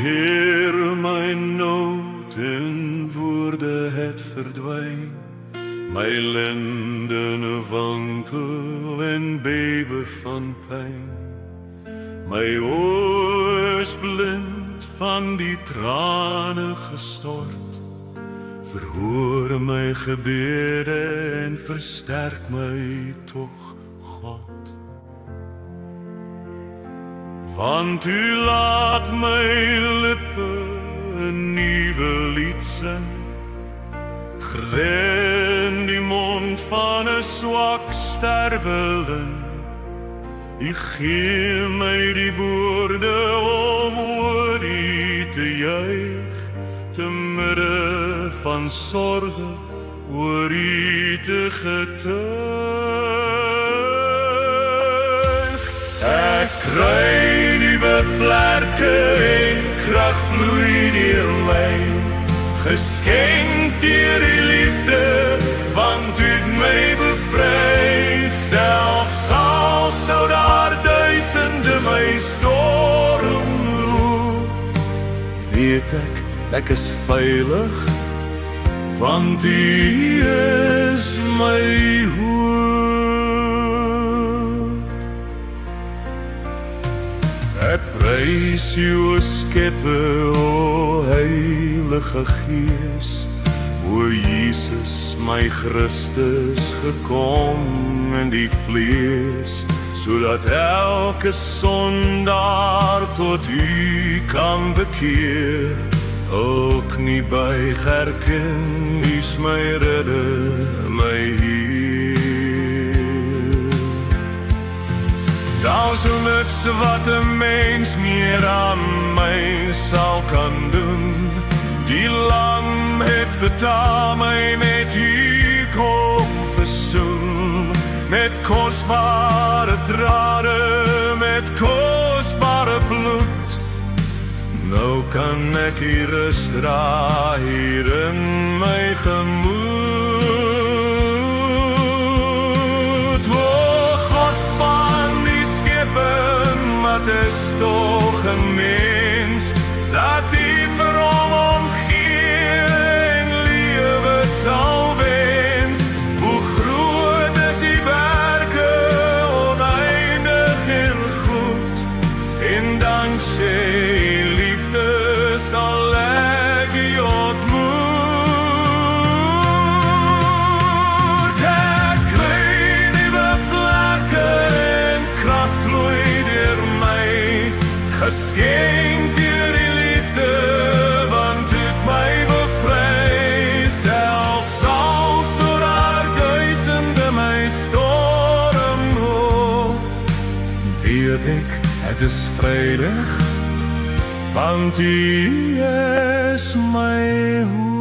keer my nood in woorde het verdwyn, my lendene wankel en bewe van pyn. My oë is blind van die trane gestort, verhoor my gebede en versterk my tog, God. Want U laat my lippe 'n nuwe lied sing, geleen die mond van 'n swak sterweling. U gee my die woorde om oor U te juig, te midde van sorge oor U te getuig. Ek kry nuwe vlerke en krag vloei deur my, geskenk deur U liefde, want U het my bevry. Selfs al sou daar duisende my storm loop, weet ek is veilig, want U is my hoop. Ek prys U, o Skepper, o Heilige Gees, o Jesus, my Christus, gekom in die vlees, sodat elke sondaar tot U kan bekeer. Ook nie buig erken, U's my redder, my Heer. Daar's niks wat 'n mens meer aan my sal kan doen. Die lam het betaal my met U kom versoen, met kosbare trane, met kosbare bloed. Nou kan ek hier rus dra hier in my gemoed. O God van die skepping, wat is tog 'n mens, dat U vir hom omgee en lewe sal wens. Hoe groot is U werke, oneindig en goed, en dankzij sal ek U ontmoet. Ek kry nuwe vlerke en krag vloei deur my, geskenk deur die liefde, want U het my bevry. Selfs al sou daar duisende my storm loop, weet ek, het is veilig, want U is my hoop.